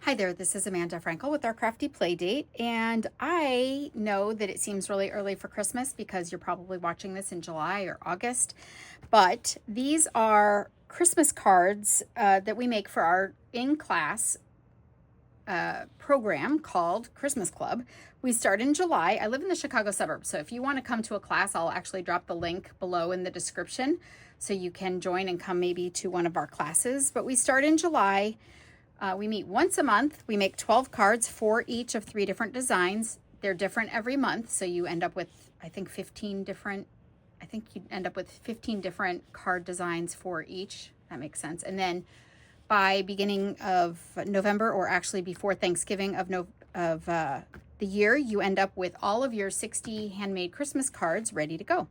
Hi there, this is Amanda Frankel with our Crafty Playdate, and I know that it seems really early for Christmas because you're probably watching this in July or August, but these are Christmas cards that we make for our in-class program called Christmas Club. We start in July. I live in the Chicago suburbs, so if you want to come to a class, I'll actually drop the link below in the description so you can join and come maybe to one of our classes, but we start in July. We meet once a month. We make 12 cards for each of 3 different designs. They're different every month, so you end up with, I think you end up with 15 different card designs for each. That makes sense. And then by beginning of November, or actually before Thanksgiving of the year, you end up with all of your 60 handmade Christmas cards ready to go.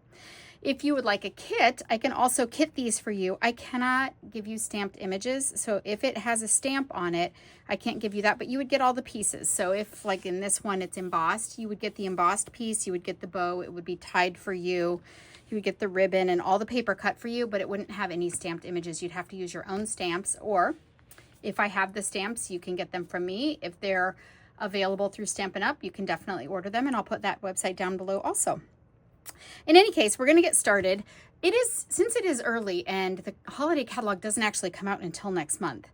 If you would like a kit, I can also kit these for you. I cannot give you stamped images, so if it has a stamp on it, I can't give you that, but you would get all the pieces. So if, like in this one, it's embossed, you would get the embossed piece, you would get the bow, it would be tied for you, you would get the ribbon and all the paper cut for you, but it wouldn't have any stamped images. You'd have to use your own stamps, or if I have the stamps, you can get them from me. If they're available through Stampin' Up, you can definitely order them, and I'll put that website down below also. In any case, we're going to get started. Since it is early and the holiday catalog doesn't actually come out until next month,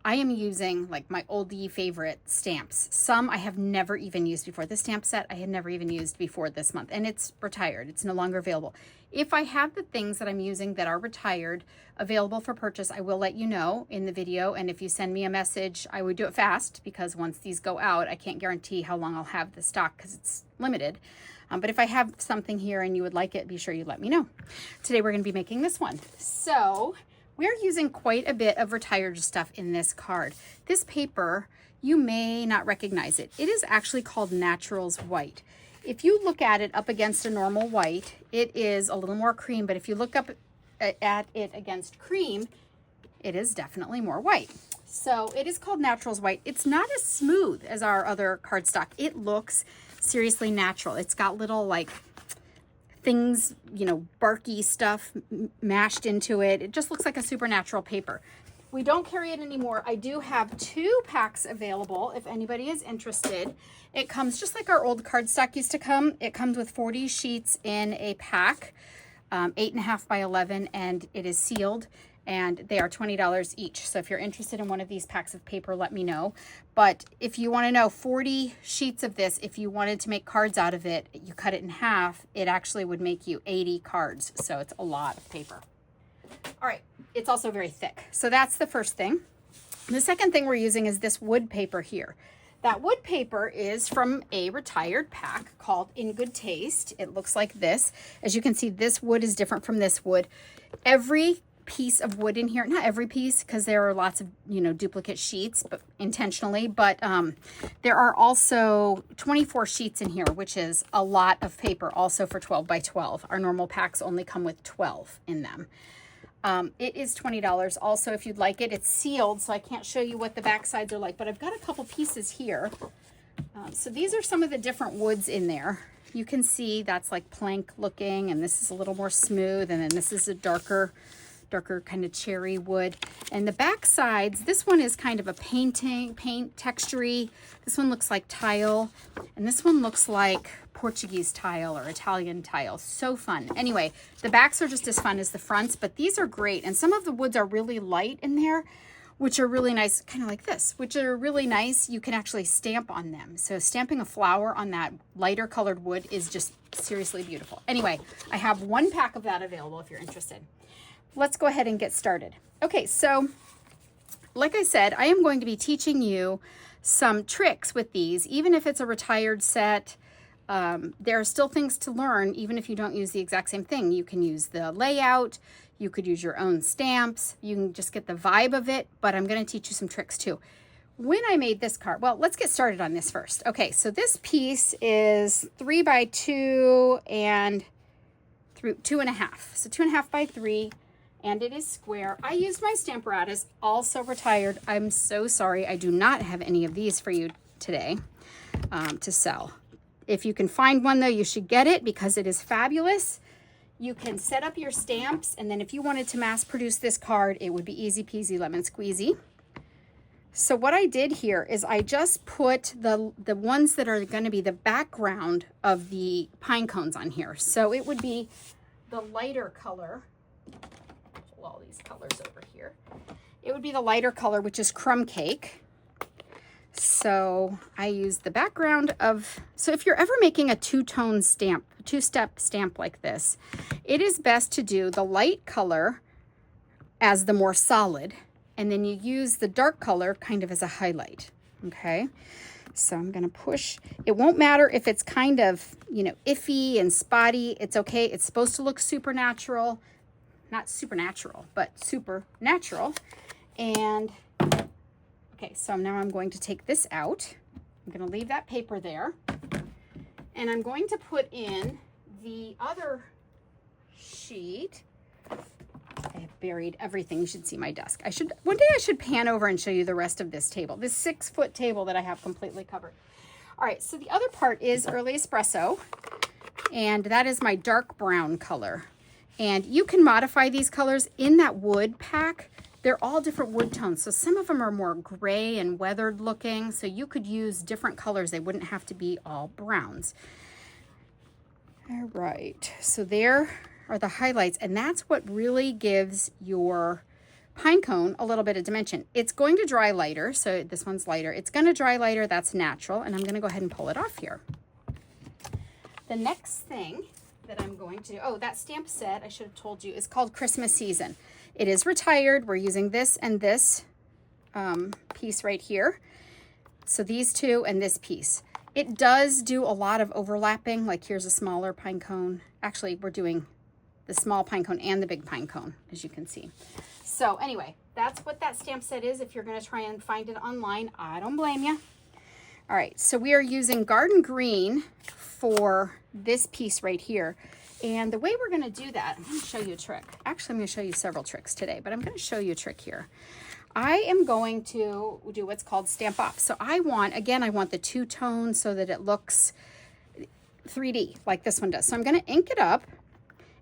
I am using like my oldie favorite stamps. Some I have never even used before. This stamp set I had never even used before this month, and it's retired. It's no longer available. If I have the things that I'm using that are retired available for purchase, I will let you know in the video. And if you send me a message, I would do it fast, because once these go out, I can't guarantee how long I'll have the stock because it's limited. But if I have something here and you would like it, be sure you let me know. Today we're going to be making this one. So we're using quite a bit of retired stuff in this card. This paper, you may not recognize it. It is actually called Naturals White. If you look at it up against a normal white, it is a little more cream, but if you look up at it against cream, it is definitely more white. So it is called Naturals White. It's not as smooth as our other cardstock. It looks seriously natural. It's got little like things, barky stuff mashed into it. It just looks like a supernatural paper. We don't carry it anymore. I do have 2 packs available if anybody is interested. It comes just like our old cardstock used to come. It comes with 40 sheets in a pack, 8.5 by 11, and it is sealed. And they are $20 each. So if you're interested in one of these packs of paper, let me know. But if you want to know, 40 sheets of this, if you wanted to make cards out of it, you cut it in half, it actually would make you 80 cards. So it's a lot of paper. All right, it's also very thick. So that's the first thing. The second thing we're using is this wood paper here. That wood paper is from a retired pack called In Good Taste. It looks like this. As you can see, this wood is different from this wood. Every piece of wood in here, not every piece, because there are lots of duplicate sheets, but intentionally, but there are also 24 sheets in here, which is a lot of paper, also for 12 by 12. Our normal packs only come with 12 in them. It is $20 also if you'd like it. It's sealed, so I can't show you what the back sides are like, but I've got a couple pieces here. So these are some of the different woods in there. You can see that's like plank looking, and this is a little more smooth, and then this is a darker kind of cherry wood. And the back sides, this one is kind of a paint textury. This one looks like tile, and this one looks like Portuguese tile or Italian tile. So fun. Anyway, the backs are just as fun as the fronts, but these are great. And some of the woods are really light in there, which are really nice, kind of like this, which are really nice. You can actually stamp on them. So stamping a flower on that lighter colored wood is just seriously beautiful. Anyway, I have 1 pack of that available if you're interested. Let's go ahead and get started. Okay, so like I said, I am going to be teaching you some tricks with these. Even if it's a retired set, there are still things to learn, even if you don't use the exact same thing. You can use the layout, you could use your own stamps, you can just get the vibe of it, but I'm going to teach you some tricks too. When I made this card, well, let's get started on this first. Okay, so this piece is 3 by 2 and 2.5. So 2.5 by 3. And it is square. I used my Stamparatus, also retired. I'm so sorry. I do not have any of these for you today to sell. If you can find one, though, you should get it because it is fabulous. You can set up your stamps, and then if you wanted to mass produce this card, it would be easy peasy lemon squeezy. So what I did here is I just put the ones that are going to be the background of the pine cones on here. So it would be the lighter color. Pull all these colors over here. It would be the lighter color, which is crumb cake. So I use the background of, so if you're ever making a two-tone stamp, two-step stamp like this, it is best to do the light color as the more solid, and then you use the dark color kind of as a highlight, okay? So I'm gonna push. It won't matter if it's kind of, you know, iffy and spotty. It's okay. It's supposed to look supernatural. Not supernatural, but supernatural. And, okay, so now I'm going to take this out. I'm gonna leave that paper there. And I'm going to put in the other sheet. I have buried everything. You should see my desk. One day I should pan over and show you the rest of this table, this 6-foot table that I have completely covered. All right, so the other part is Early Espresso, and that is my dark brown color. And you can modify these colors in that wood pack. They're all different wood tones. So some of them are more gray and weathered looking. So you could use different colors. They wouldn't have to be all browns. All right, so there are the highlights, and that's what really gives your pine cone a little bit of dimension. It's going to dry lighter, so this one's lighter. It's going to dry lighter, that's natural, and I'm going to go ahead and pull it off here. The next thing that I'm going to do, oh, that stamp set, I should have told you, is called Christmas Season. It is retired. We're using this and this piece right here. So these two and this piece. It does do a lot of overlapping, like here's a smaller pine cone. Actually, we're doing the small pine cone and the big pine cone, as you can see. So anyway, that's what that stamp set is. If you're gonna try and find it online, I don't blame you. All right, so we are using Garden Green for this piece right here. And the way we're gonna do that, I'm gonna show you a trick. Actually, I'm gonna show you several tricks today, but I'm gonna show you a trick here. I am going to do what's called stamp off. So I want the two-tone so that it looks 3D like this one does. So I'm gonna ink it up.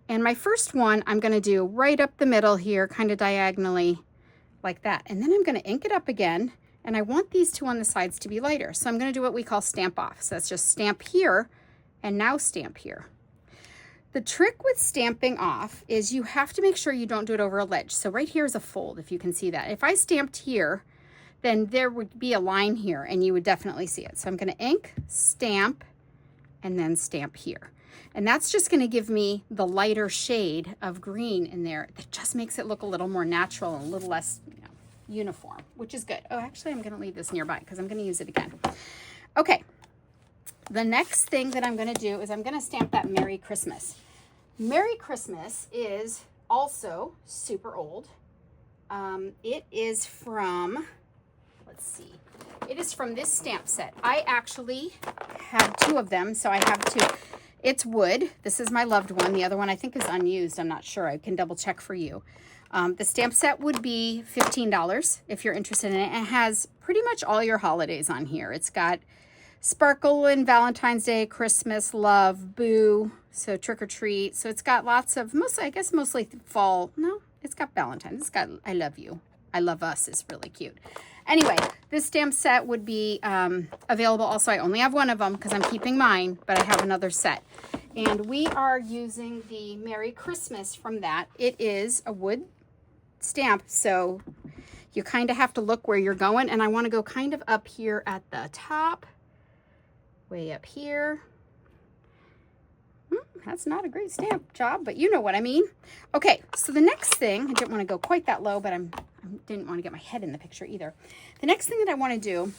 And my first one, I'm gonna do right up the middle here, kind of diagonally like that. And then I'm gonna ink it up again. And I want these two on the sides to be lighter. So I'm gonna do what we call stamp off. So that's just stamp here and now stamp here. The trick with stamping off is you have to make sure you don't do it over a ledge. So right here is a fold, if you can see that. If I stamped here, then there would be a line here and you would definitely see it. So I'm gonna ink, stamp, and then stamp here. And that's just gonna give me the lighter shade of green in there. That just makes it look a little more natural and a little less, you know, uniform, which is good. Oh, actually, I'm gonna leave this nearby because I'm gonna use it again. Okay, the next thing that I'm gonna do is I'm gonna stamp that Merry Christmas. Merry Christmas is also super old. It is from, let's see, it is from this stamp set. I actually have two of them, so I have two. It's wood. This is my loved one. The other one I think is unused. I'm not sure. I can double check for you. The stamp set would be $15 if you're interested in it. It has pretty much all your holidays on here. It's got sparkle and Valentine's Day, Christmas, love, boo, so trick or treat. So it's got lots of, mostly fall. No, it's got Valentine's. It's got I love you. I love us is really cute. Anyway, this stamp set would be available also. I only have one of them because I'm keeping mine, but I have another set. And we are using the Merry Christmas from that. It is a wood stamp, so you kind of have to look where you're going. And I want to go kind of up here at the top, way up here. That's not a great stamp job, but you know what I mean. Okay, so the next thing, I didn't want to go quite that low, but I didn't want to get my head in the picture either. The next thing that I want to do,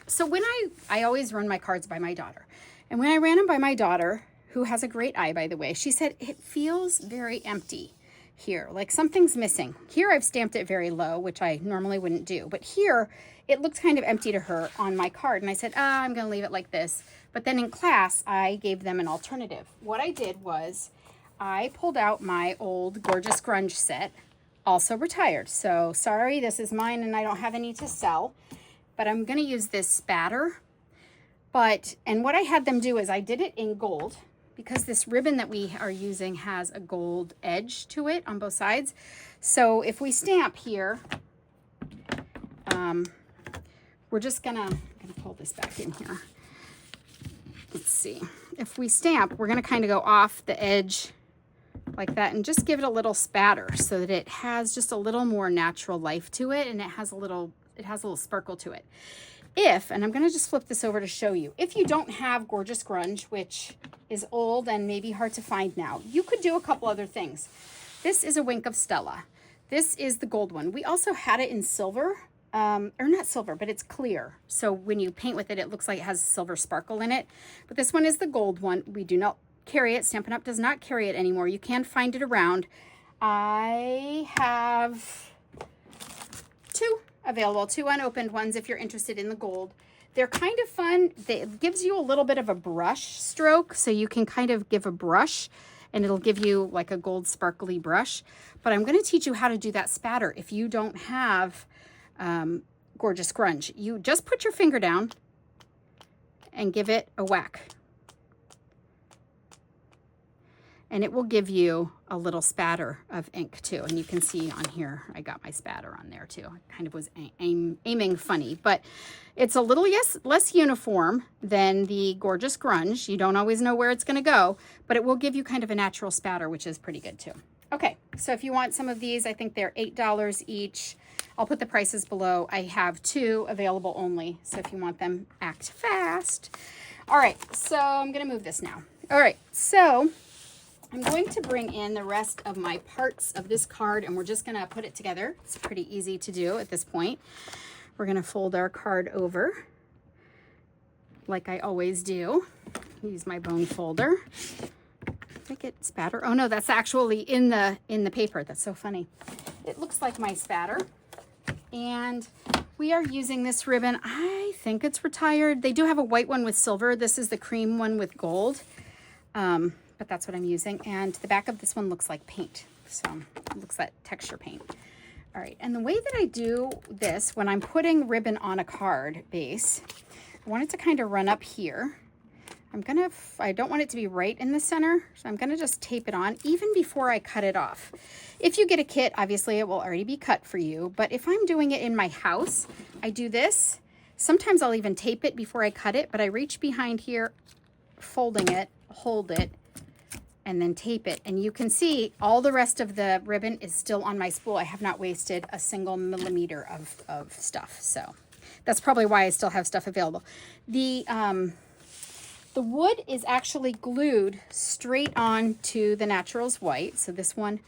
so when I always run my cards by my daughter. And when I ran them by my daughter, who has a great eye, by the way, she said, it feels very empty here, like something's missing. Here I've stamped it very low, which I normally wouldn't do, but here it looked kind of empty to her on my card. And I said, I'm gonna leave it like this. But then in class, I gave them an alternative. What I did was I pulled out my old Gorgeous Grunge set, also retired. So sorry, this is mine and I don't have any to sell, but I'm gonna use this spatter. And what I had them do is I did it in gold because this ribbon that we are using has a gold edge to it on both sides. So if we stamp here, we're just I'm gonna pull this back in here. Let's see. If we stamp, we're gonna kind of go off the edge like that and just give it a little spatter so that it has just a little more natural life to it, and it has a little sparkle to it. And I'm going to just flip this over to show you, if you don't have Gorgeous Grunge, which is old and maybe hard to find now, you could do a couple other things. This is a Wink of Stella. This is the gold one. We also had it in silver, or not silver, but it's clear. So when you paint with it, it looks like it has silver sparkle in it. But this one is the gold one. We do not carry it. Stampin' Up! Does not carry it anymore. You can find it around. I have 2 available, 2 unopened ones if you're interested in the gold. They're kind of fun. It gives you a little bit of a brush stroke, so you can kind of give a brush and it'll give you like a gold sparkly brush. But I'm going to teach you how to do that spatter if you don't have Gorgeous Grunge. You just put your finger down and give it a whack. And it will give you a little spatter of ink too. And you can see on here, I got my spatter on there too. I kind of was aiming funny, but it's a little less uniform than the Gorgeous Grunge. You don't always know where it's gonna go, but it will give you kind of a natural spatter, which is pretty good too. Okay, so if you want some of these, I think they're $8 each. I'll put the prices below. I have 2 available only, so if you want them, act fast. All right, so I'm gonna move this now. All right, so I'm going to bring in the rest of my parts of this card, and we're just going to put it together. It's pretty easy to do at this point. We're going to fold our card over like I always do. Use my bone folder. Did I get spatter? Oh no, that's actually in the paper. That's so funny. It looks like my spatter. And we are using this ribbon. I think it's retired. They do have a white one with silver. This is the cream one with gold. But that's what I'm using. And the back of this one looks like paint. So it looks like texture paint. All right, and the way that I do this, when I'm putting ribbon on a card base, I want it to kind of run up here. I don't want it to be right in the center, so I'm gonna just tape it on even before I cut it off. If you get a kit, obviously it will already be cut for you, but if I'm doing it in my house, I do this. Sometimes I'll even tape it before I cut it, but I reach behind here, folding it, hold it, and then tape it. And you can see all the rest of the ribbon is still on my spool. I have not wasted a single millimeter of stuff. So that's probably why I still have stuff available. The wood is actually glued straight on to the Naturals White. So this one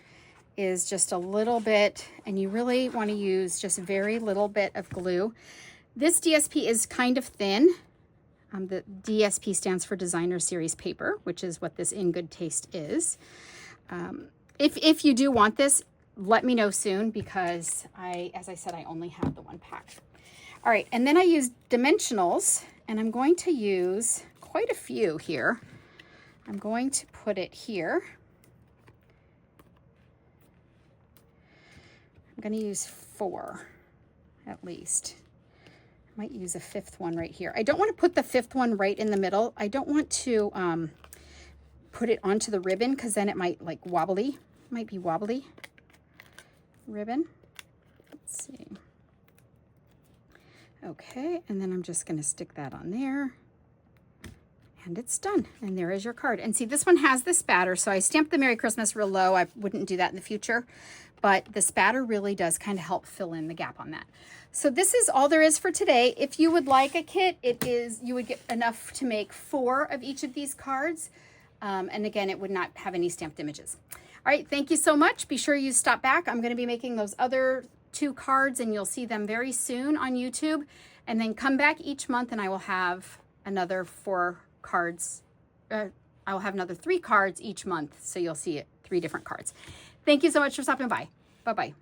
is just a little bit, and you really want to use just very little bit of glue. This DSP is kind of thin. The DSP stands for Designer Series Paper, which is what this In Good Taste is. If you do want this, let me know soon, because as I said, I only have the 1 pack. All right, and then I use dimensionals, and I'm going to use quite a few here. I'm going to put it here. I'm going to use 4 at least. Might use a 5th one right here. I don't want to put the 5th one right in the middle. I don't want to put it onto the ribbon, because then it might like might be wobbly ribbon. Let's see. Okay, and then I'm just going to stick that on there. And it's done. And there is your card. And see, this one has the spatter, so I stamped the Merry Christmas real low. I wouldn't do that in the future, but the spatter really does kind of help fill in the gap on that. So this is all there is for today. If you would like a kit, you would get enough to make 4 of each of these cards. And again, it would not have any stamped images. All right, thank you so much. Be sure you stop back. I'm going to be making those other 2 cards, and you'll see them very soon on YouTube. And then come back each month, and I will have another 4 cards. I will have another 3 cards each month, so you'll see it 3 different cards. Thank you so much for stopping by. Bye-bye.